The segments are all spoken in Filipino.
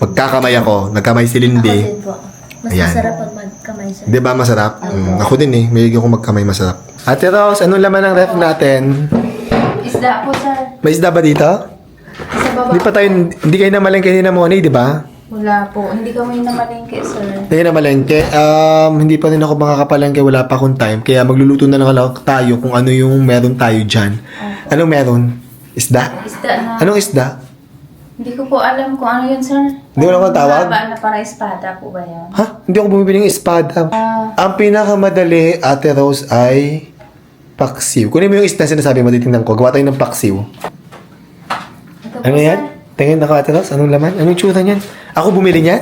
Magkakamay ako. Nagkamay si Ako Lindy. din po. Mas Ayan. masarap pag magkamay sir. Di ba masarap? Ako din eh. May ako magkamay masarap. Ate Rose, anong laman ng ref natin? Isda po, sir. May isda ba dito? Sa baba. Hindi kayo namalengke ni na Moni, di ba? Wala po. Hindi kami namalengke, sir. Hindi kayo namalengke. Hindi pa rin ako makakapalengke. Wala pa akong time. Kaya magluluto na lang tayo kung ano yung meron tayo dyan. Anong meron? Isda? Isda na. Anong isda? Hindi ko po alam kung ano yun, sir. Hindi mo naman tawag? Mahaba na para espada po ba yan? Ha? Hindi ako bumibili ng espada. Ang pinakamadali, Ate Rose, ay paksiw. Kunin mo yung isda sinasabi mo, titingnan ko. Gawa tayo ng paksiw. Ito po, Ano sir. yan? Tingin ako, Ate Rose. Anong laman? Anong tsura niyan? Ako bumili niyan?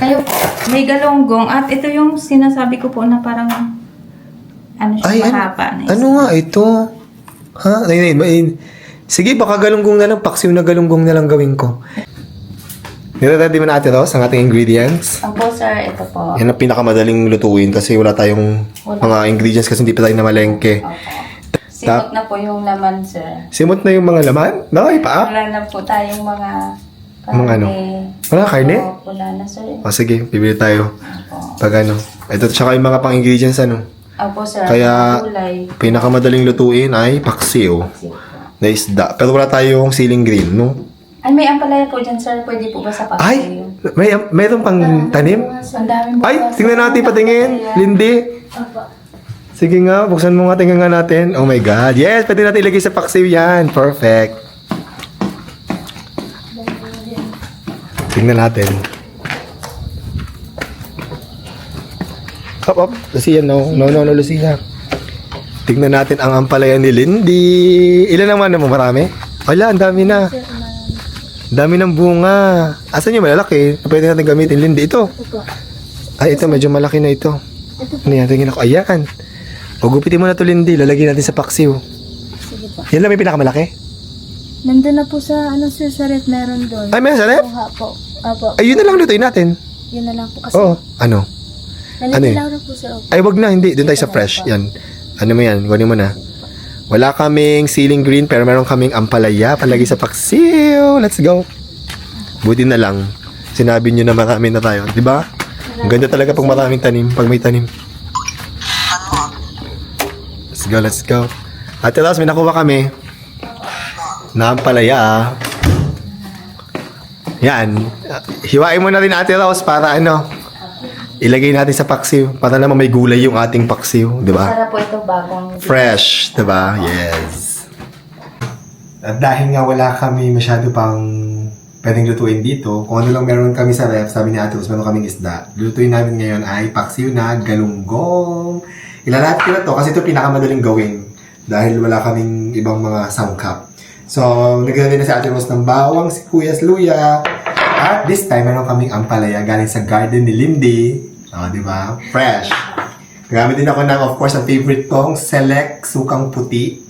Kayo po. May galonggong. At ito yung sinasabi ko po na parang ano siya, mahaba na isda. ano nga ito? Ha? Sige, baka galunggong na lang. Paksiw na galunggong na lang gawin ko. Nire-ready mo na, Ate Rose, ang ating ingredients. Opo, sir. Ito po. Yan ang pinakamadaling lutuin kasi wala tayong mga ingredients kasi hindi pa tayo namalengke. Opo. Simot na po yung laman, sir. Simot na yung mga laman? Nakay pa? Wala na po tayong mga Mga ano? Wala karne? Opo, wala na, sir. O sige, bibili tayo. Opo. Pag ano. Ito, tsaka yung mga pang-ingredients ano. Opo, sir. Kaya, Gulay. pinakamadaling lutuin ay paksiw na isda. Pero wala tayong ceiling green, no? Ay, may ampalaya po dyan, sir. Pwede po ba sa paksiw? Ay! Mayroon pang tanim? Ang dami po. Ay! Tingnan natin, patingin. Lindy. Sige nga, buksan mo nga, tingnan nga natin. Oh my God. Yes, pwede natin ilagay sa paksiw yan. Perfect. Tingnan natin. Up. Lucia, no. No, Lucia. Tingnan natin ang ampalaya ni Lindy. Ilan naman mo? Marami? Wala, ang dami na. Dami ng bunga. Asan yung malalaki? Pwede natin gamitin, Lindy. Ito. Opo. Ay, ito. Medyo malaki na ito. Ano yan? Tingin ako. Ayan. Gupitin mo na ito, Lindy. Lalagyan natin sa paksiw. Sige po. Yan lang may pinakamalaki. Nandun na po sa sa ref meron doon. Ay, may sarap? Kuha po. Opo. Ay, yun na lang lutuin natin. Yun na lang po kasi. Oo. Ano? ano yun? Nalililaw na po sir. Opo. Ay, wag na. Hindi. Doon tayo sa fresh. Yan. Ano mo yan? Kunin mo na. Wala kaming ceiling green pero meron kaming ampalaya. Palagi sa paksiw. Let's go. Buti na lang. Sinabi nyo na marami na tayo. Di ba? Ang ganda talaga pag maraming tanim. Pag may tanim. Let's go. Ate Ros, may nakuha kami. Na ampalaya. Yan. Hiwain mo na rin, Ate Ros, para ano. Ilagay natin sa paksiw. Para naman may gulay yung ating paksiw. Di ba? Sarap po ito bagong. Fresh, diba? Yes. At dahil nga wala kami masyado pang pwedeng lutuin dito, kung ano lang meron kami sa ref, sabi ni Ate Rose, meron kaming isda. Lutuin namin ngayon ay paksiw na galunggong. Ilalat ko na to kasi ito pinakamadaling gawin dahil wala kaming ibang mga sangkap. So, naglagay na si Ate Rose ng bawang, sibuyas, luya. At this time, meron kaming ampalaya galing sa garden ni Lindy. Di ba? Fresh. Gamit din ako ng, of course, ang favorite kong Select Sukang Puti.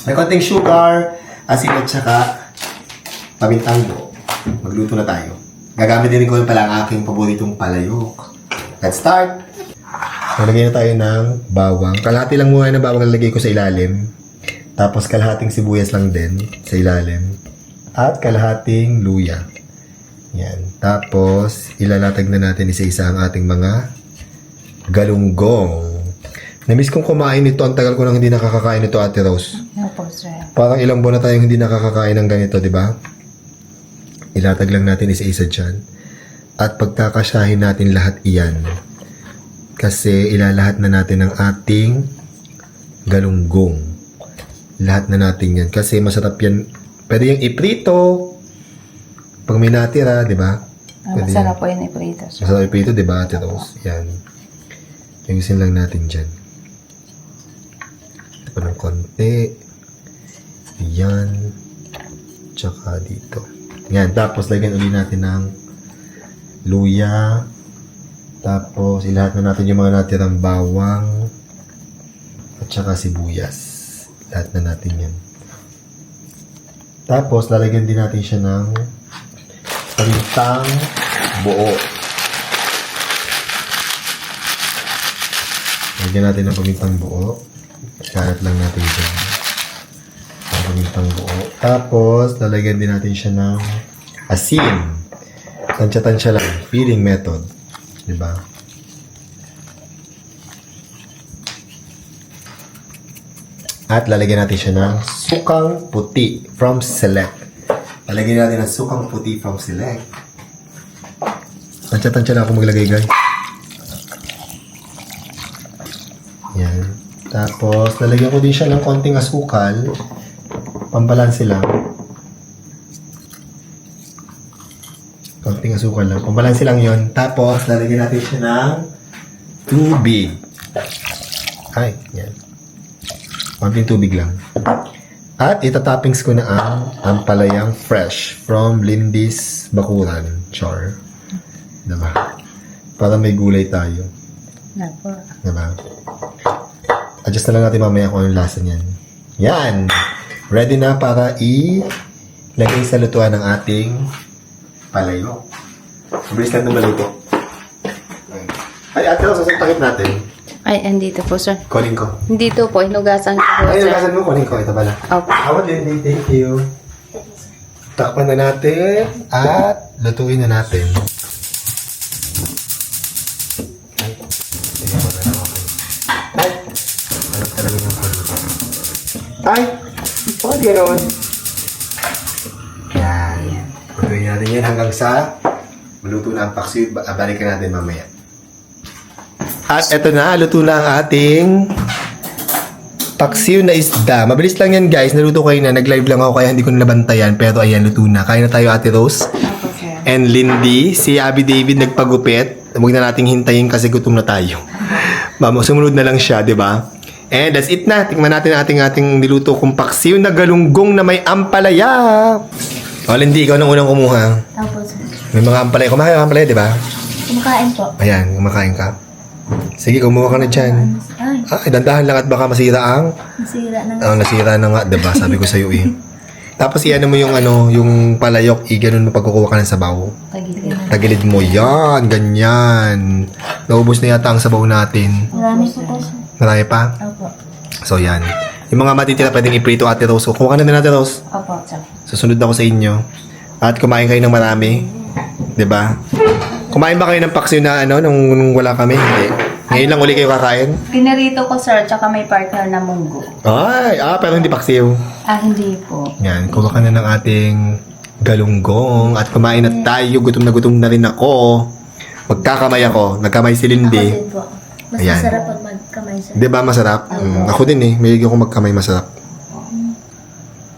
May konting sugar, asin at saka pamintang buo. Magluto na tayo. Gagamit din ko pala ang aking paboritong palayok. Let's start! Nalagay na tayo ng bawang. Kalahati lang muna ng bawang nalagay ko sa ilalim. Tapos kalahating sibuyas lang din sa ilalim. At kalahating luya. Yan. Tapos, ilalatag na natin isa-isa ang ating mga galunggong. Namiss kong kumain nito. Ang tagal ko nang hindi nakakakain nito, Ate Rose. Opo, sir. Parang ilang buwan na tayong hindi nakakakain ng ganito, di ba? Ilatag lang natin isa-isa dyan. At pagkakasyahin natin lahat iyan. Kasi ilalahat na natin ang ating galunggong. Lahat na natin yan. Kasi masarap yan. Pwede yung iprito. Pag may natira, di ba? Pwede Masarap po yun iprito, sir. Masarap iprito, di ba, Ate Rose? Yan. Ayusin lang natin dyan. Ito pa ng konti. Yan. Tsaka dito. Yan. Tapos, lagyan ulit natin ng luya. Tapos, ilahat na natin yung mga natirang bawang. At tsaka sibuyas. Lahat na natin yan. Tapos, lalagyan din natin siya ng pamintang buo. Lagyan natin ng pamintang buo. Karat lang natin dyan. Ang pamintang buo. Tapos, lalagyan din natin siya ng asin. Tansya-tansya lang. Feeding method. Diba? At lalagyan natin siya ng sukang puti from Select. Lalagyan natin ng sukang puti from Select. Tansya-tansya lang ako maglagay, guys. Yan. Tapos, lalagyan ko din siya ng konting asukal. Pambalanse lang. Konting asukal lang. Pambalanse lang yon. Tapos, lalagyan natin siya ng tubig. Ay, yan. Konting tubig lang. At itatoppings ko na ang ampalayang fresh from Lindy's Bakuran. Char. Diba? Para may gulay tayo. Napo. Diba? Adjust na lang natin mamaya kung anong lasa niyan. Yan! Ready na para ilagay sa lutuan ng ating palayok. Mabilis lang na maluto. Ay, ate, sasaktakip natin. Ay, andito po, sir. Kunin ko. Dito po, hinugasan ko po, Ay, sir. nagasan mo, kunin ko. Ito pala. Opo. Awat, Lindy. Thank you. Takpan na natin at lutuin na natin. Ay, tingnan mo na lang ako. Ay, ano talaga yung paluto? Ay, bakit ganoon? Yan. Lutuin natin yan hanggang sa maluto na ang paksiw. Balikan natin mamaya. At eto na, luto na ang ating paksiw na isda. Mabilis lang yan, guys. Naluto ko na. Nag-live lang ako kaya hindi ko nabantayan. Pero ayan, luto na. Kain na tayo, Ate Rose. Opo, sir. And Lindy. Si Abby David nagpagupit. Huwag na nating hintayin kasi gutom na tayo. Mama, sumunod na lang siya, di ba? And that's it na. Tingnan natin ang ating niluto kong paksiw na galunggong na may ampalaya. O, Lindy, ikaw nang unang kumuha. Opo, sir. May mga ampalaya. Kumakain ng ampalaya, di ba? Kumakain po. Ayan, kumakain ka. Sige, kumuha ka na dyan. Ay, Dandahan lang at baka masira ang... nasira na nga. nasira na nga, diba? Sabi ko sa'yo eh. Tapos iyan mo yung yung palayok, ganun mo pagkukuha ka ng sabaw. Pagigil na. Tagilid mo yan, ganyan. Naubos na yata ang sabaw natin. Marami po po, sir. Marami pa? Opo. So yan. Yung mga matitira pwedeng iprito, Ate Rose. Kuha ka na din, Ate Rose. Opo, sir. Susunod ako sa inyo. At kumain kayo ng marami. Diba? Kumain ba kayo ng paksiw na nung wala kami? Hindi. Ngayon lang uli kayo kakain? Pinarito ko, sir, tsaka may partner na munggo. Ay, pero hindi paksiw. Hindi po. Yan, kuha ka na ng ating galunggong at kumain na tayo. Gutom na rin ako. Magkakamay ako. Nagkamay si Ako Lindy. din po. Mas Ayan. masarap pag magkamay, sir. Di ba masarap? Ako din eh. May ako magkamay masarap.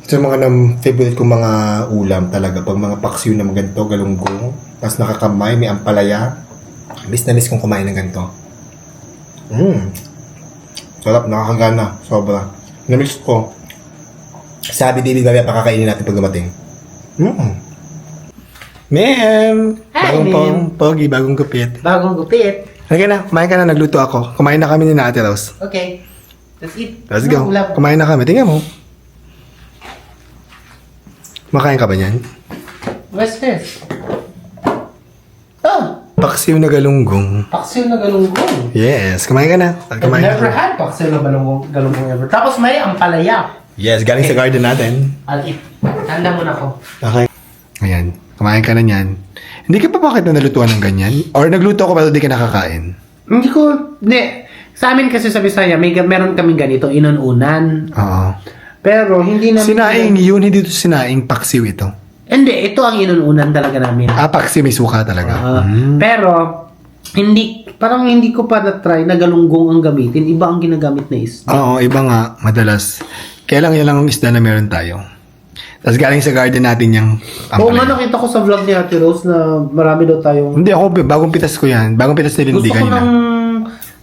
Ito yung mga favorite kong mga ulam talaga. Pag mga paksiw na ganito, galunggong. Tapos nakakamay, may ampalaya. Miss na miss kong kumain ng ganito. Sarap, nakakagana. Sobra. Na-miss ko. Sabi David, mamaya pakakainin natin pag dumating. Ma'am! Hi, Bagong ma'am. pogi, bagong gupit. Bagong gupit. Halika na, kumain ka na, nagluto ako. Kumain na kami ni Ate Rose. Okay. Let's eat. Let's go. Ano ulam? Kumain na kami. Tingnan mo. Makain ka ba niyan? What's this? Oh, Paksiw na galunggong. paksiw na galunggong. Yes, kumain ka na. I've Kumain never ka. had paksiw na galunggong ever. Tapos may ampalaya. Yes, galing sa garden natin. I'll eat. Handa muna ako. Okay. Ayan, kumain ka na niyan. Hindi ka pa bakit na nalutuan ng ganyan? Or nagluto ako pero di ka nakakain? Hindi. Sa amin kasi sa Bisaya, meron kaming ganito, inununan. Oo. Pero hindi namin... Sinaing yun, hindi ito sinaing paksiw ito. Hindi, ito ang inununan talaga namin. Paksiw may suka talaga. Pero, parang hindi ko pa na-try na galunggong ang gamitin. Iba ang ginagamit na isda. Oo, iba nga, madalas. Kaya lang yan lang ang isda na meron tayo. Tapos galing sa garden natin yung Oo nga, ampalaya. nakita ko sa vlog ni Ate Rose na marami daw tayong... Hindi ako, bagong pitas ko yan. Bagong pitas ni Lindy Gusto ko kanina.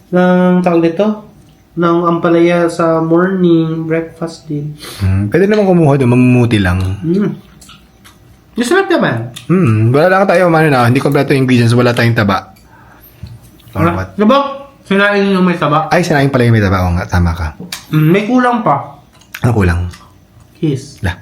ng tawag nito, ng ampalaya sa morning breakfast din. Pwede naman kumuha doon, mamumuti lang. Masarap naman. Wala lang tayo, hindi kompleto yung ingredients, wala tayong taba. Or what? Diba? Sinain yung may taba. Ay, sinaing pala yung may taba. Oo nga, tama ka. May kulang pa. Ano kulang? Kiss. Lah.